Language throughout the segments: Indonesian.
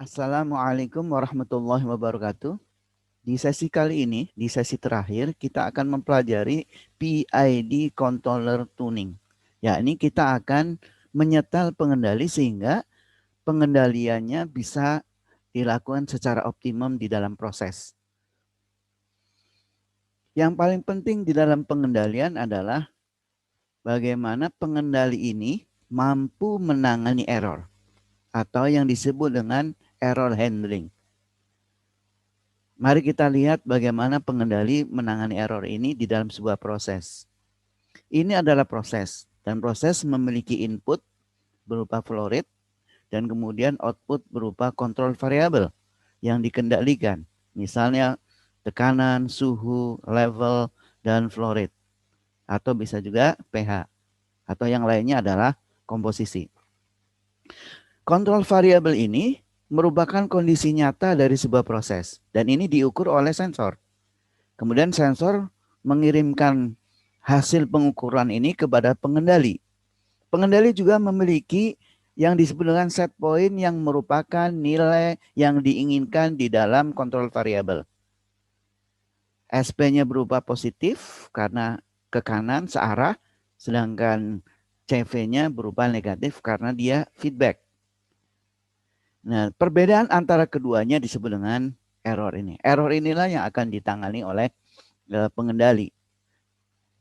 Assalamualaikum warahmatullahi wabarakatuh. Di sesi kali ini, di sesi terakhir, kita akan mempelajari PID Controller Tuning. Yakni kita akan menyetel pengendali sehingga pengendaliannya bisa dilakukan secara optimum di dalam proses. Yang paling penting di dalam pengendalian adalah bagaimana pengendali ini mampu menangani error atau yang disebut dengan error handling. Mari kita lihat bagaimana pengendali menangani error ini di dalam sebuah proses. Ini adalah proses, dan proses memiliki input berupa flow rate dan kemudian output berupa kontrol variabel yang dikendalikan. Misalnya tekanan, suhu, level, dan flow rate. Atau bisa juga pH. Atau yang lainnya adalah komposisi. Kontrol variabel ini merupakan kondisi nyata dari sebuah proses. Dan ini diukur oleh sensor. Kemudian sensor mengirimkan hasil pengukuran ini kepada pengendali. Pengendali juga memiliki yang disebut dengan set point yang merupakan nilai yang diinginkan di dalam kontrol variabel. SP-nya berupa positif karena ke kanan searah, sedangkan CV-nya berupa negatif karena dia feedback. Nah, perbedaan antara keduanya disebut dengan error ini. Error inilah yang akan ditangani oleh pengendali.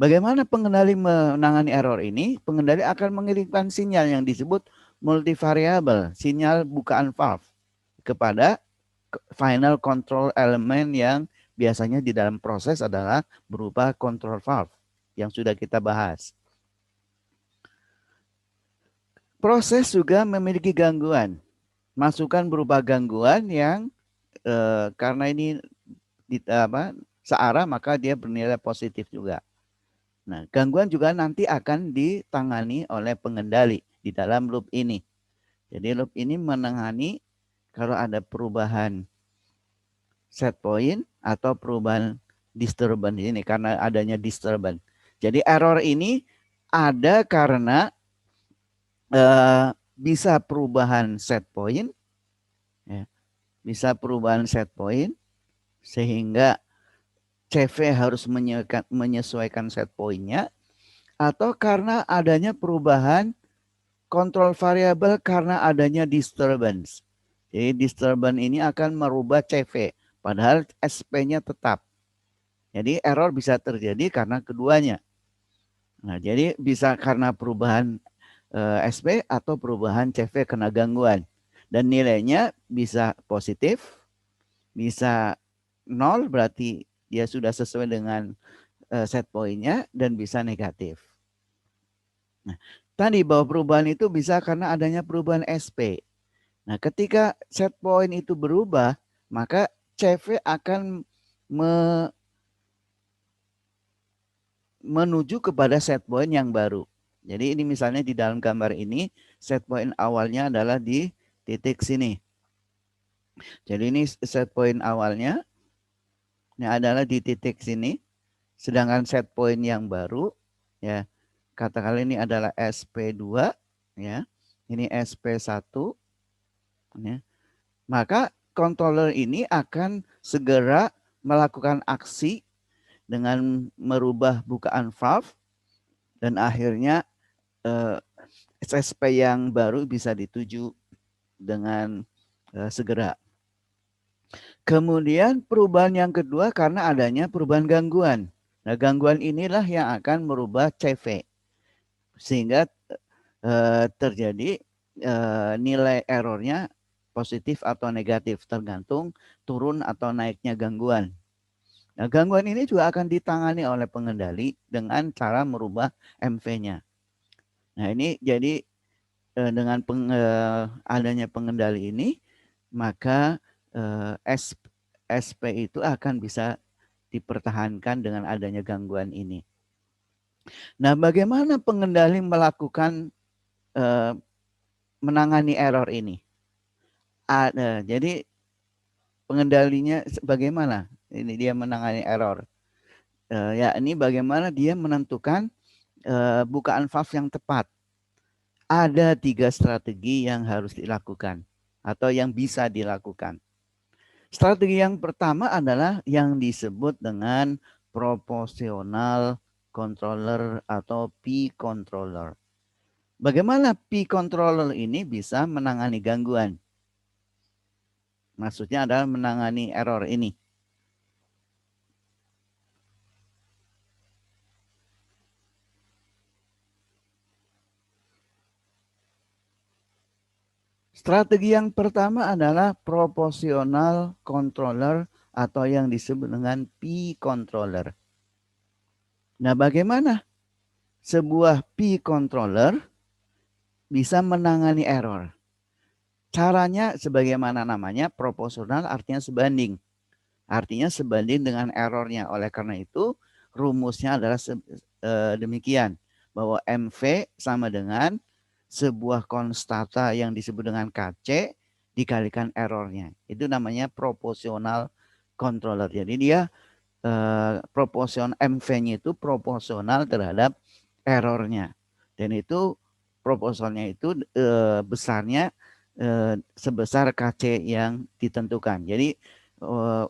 Bagaimana pengendali menangani error ini? Pengendali akan mengirimkan sinyal yang disebut multivariable, sinyal bukaan valve kepada final control element yang biasanya di dalam proses adalah berupa control valve yang sudah kita bahas. Proses juga memiliki gangguan. Masukan berupa gangguan yang karena ini searah maka dia bernilai positif juga. Nah, gangguan juga nanti akan ditangani oleh pengendali di dalam loop ini. Jadi loop ini menangani kalau ada perubahan set point atau perubahan disturbance ini karena adanya disturbance. Jadi error ini ada karena bisa perubahan set point, ya, bisa perubahan set point sehingga CV harus menyesuaikan set point-nya, atau karena adanya perubahan kontrol variabel karena adanya disturbance. Jadi disturbance ini akan merubah CV, padahal SP-nya tetap. Jadi error bisa terjadi karena keduanya. Nah, jadi bisa karena perubahan SP atau perubahan CV kena gangguan. Dan nilainya bisa positif, bisa 0 berarti dia sudah sesuai dengan set point-nya, dan bisa negatif. Nah, tadi bahwa perubahan itu bisa karena adanya perubahan SP. Nah, ketika set point itu berubah, maka CV akan menuju kepada set point yang baru. Jadi ini misalnya di dalam gambar ini set point awalnya adalah di titik sini. Jadi ini set point awalnya ini adalah di titik sini. Sedangkan set point yang baru ya katakanlah ini adalah SP2 ya. Ini SP1 ya. Maka controller ini akan segera melakukan aksi dengan merubah bukaan valve dan akhirnya SP yang baru bisa dituju dengan segera. Kemudian perubahan yang kedua karena adanya perubahan gangguan. Nah, gangguan inilah yang akan merubah CV sehingga terjadi nilai errornya positif atau negatif tergantung turun atau naiknya gangguan. Nah, gangguan ini juga akan ditangani oleh pengendali dengan cara merubah MV-nya. Nah, ini jadi dengan adanya pengendali ini, maka SP itu akan bisa dipertahankan dengan adanya gangguan ini. Nah, bagaimana pengendali melakukan menangani error ini? Jadi pengendalinya bagaimana? Ini dia menangani error. Ya, ini bagaimana dia menentukan bukaan valve yang tepat. Ada 3 strategi yang harus dilakukan. atau yang bisa dilakukan. Strategi yang pertama adalah yang disebut dengan proportional controller atau P controller. Bagaimana P controller ini bisa menangani gangguan? Maksudnya adalah menangani error ini. Strategi yang pertama adalah proportional controller atau yang disebut dengan P controller. Nah, bagaimana sebuah P controller bisa menangani error? Caranya sebagaimana namanya proporsional, artinya sebanding. Artinya sebanding dengan errornya. Oleh karena itu rumusnya adalah demikian. Bahwa MV sama dengan sebuah konstanta yang disebut dengan KC dikalikan errornya. Itu namanya proporsional controller. Jadi dia proporsional MV-nya itu proporsional terhadap errornya. Dan itu proporsionalnya itu besarnya sebesar KC yang ditentukan. Jadi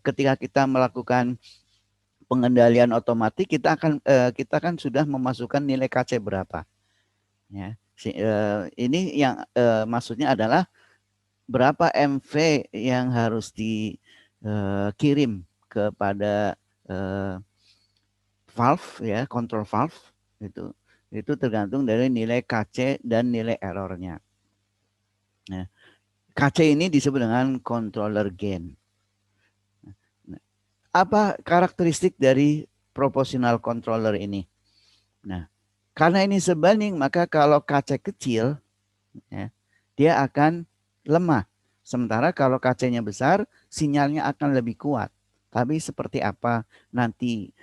ketika kita melakukan pengendalian otomatis kita kan sudah memasukkan nilai KC berapa. Ya. Ini yang maksudnya adalah berapa MV yang harus dikirim kepada valve ya, control valve itu tergantung dari nilai KC dan nilai errornya. Nah, KC ini disebut dengan controller gain. Nah, apa karakteristik dari proportional controller ini? Nah, karena ini sebanding, maka kalau KC kecil, ya, dia akan lemah. Sementara kalau KC-nya besar, sinyalnya akan lebih kuat. Tapi seperti apa nanti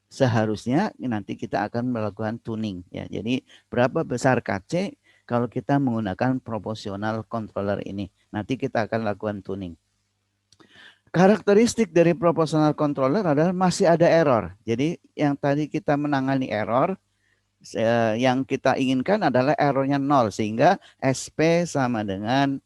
seharusnya nanti kita akan melakukan tuning. Ya. Jadi berapa besar KC kalau kita menggunakan proportional controller ini. Nanti kita akan lakukan tuning. Karakteristik dari proportional controller adalah masih ada error. Jadi yang tadi kita menangani error, yang kita inginkan adalah errornya 0. Sehingga SP sama dengan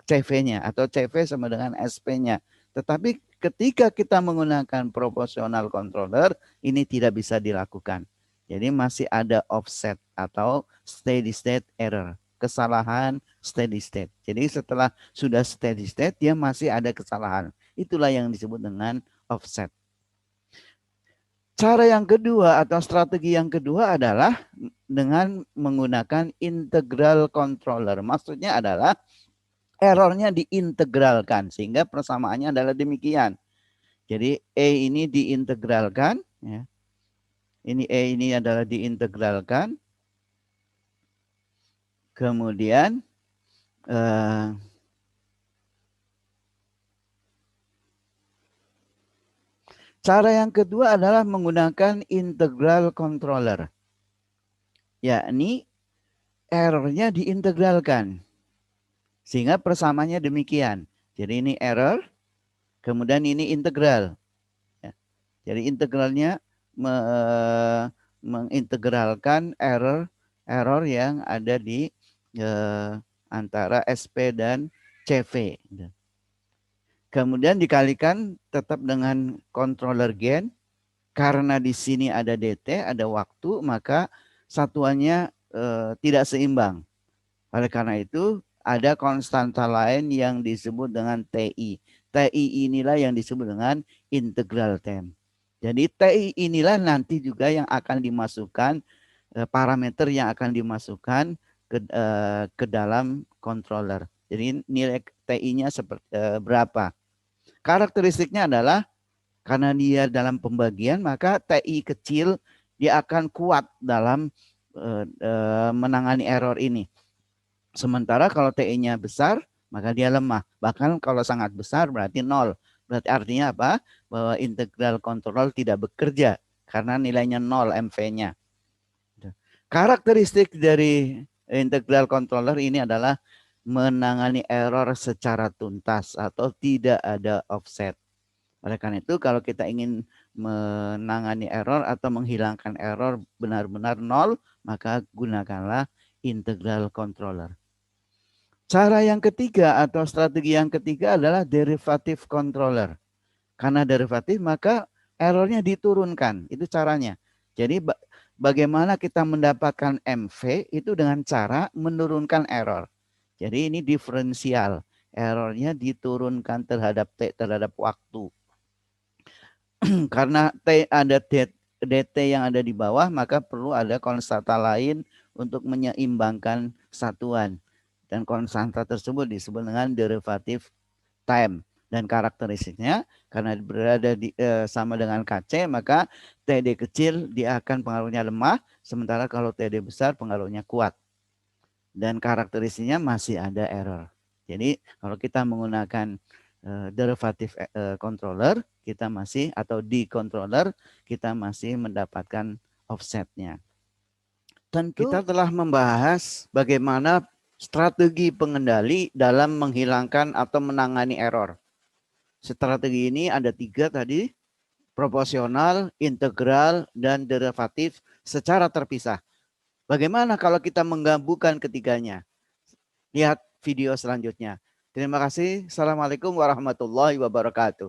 CV-nya atau CV sama dengan SP-nya. Tetapi ketika kita menggunakan proportional controller, ini tidak bisa dilakukan. Jadi masih ada offset atau steady state error. Kesalahan steady state. Jadi setelah sudah steady state, dia masih ada kesalahan. Itulah yang disebut dengan offset. Cara yang kedua atau strategi yang kedua adalah dengan menggunakan integral controller. Maksudnya adalah errornya diintegralkan sehingga persamaannya adalah demikian. Jadi E ini diintegralkan, ya. Ini E ini adalah diintegralkan. Kemudian cara yang kedua adalah menggunakan integral controller. Yakni errornya diintegralkan. Sehingga persamaannya demikian. Jadi ini error, kemudian ini integral. Ya. Jadi integralnya mengintegralkan error yang ada di antara SP dan CV. Kemudian dikalikan tetap dengan controller gain. Karena di sini ada DT, ada waktu, maka satuannya tidak seimbang. Oleh karena itu, ada konstanta lain yang disebut dengan TI. TI inilah yang disebut dengan integral term. Jadi TI inilah nanti juga yang akan dimasukkan, parameter yang akan dimasukkan ke dalam controller. Jadi nilai TI-nya berapa. Karakteristiknya adalah karena dia dalam pembagian, maka TI kecil dia akan kuat dalam menangani error ini. Sementara kalau TI-nya besar, maka dia lemah. Bahkan kalau sangat besar berarti 0. Berarti artinya apa? Bahwa integral control tidak bekerja karena nilainya 0 MV-nya. Karakteristik dari integral controller ini adalah menangani error secara tuntas atau tidak ada offset. Oleh karena itu kalau kita ingin menangani error atau menghilangkan error benar-benar 0, maka gunakanlah integral controller. Cara yang ketiga atau strategi yang ketiga adalah derivative controller. Karena derivatif maka errornya diturunkan. Itu caranya. Jadi bagaimana kita mendapatkan MV itu dengan cara menurunkan error. Jadi ini diferensial. Errornya diturunkan terhadap T, terhadap waktu. Karena T ada DT yang ada di bawah, maka perlu ada konstanta lain untuk menyeimbangkan satuan. Dan konstanta tersebut disebut dengan derivative time. Dan karakteristiknya karena berada sama dengan KC, maka TD kecil dia akan pengaruhnya lemah, sementara kalau TD besar pengaruhnya kuat. Dan karakteristiknya masih ada error. Jadi kalau kita menggunakan derivative controller, kita masih atau di controller kita masih mendapatkan offsetnya. Tentu kita telah membahas bagaimana strategi pengendali dalam menghilangkan atau menangani error. Strategi ini ada 3 tadi, proporsional, integral, dan derivatif secara terpisah. Bagaimana kalau kita menggabungkan ketiganya? Lihat video selanjutnya. Terima kasih. Assalamualaikum warahmatullahi wabarakatuh.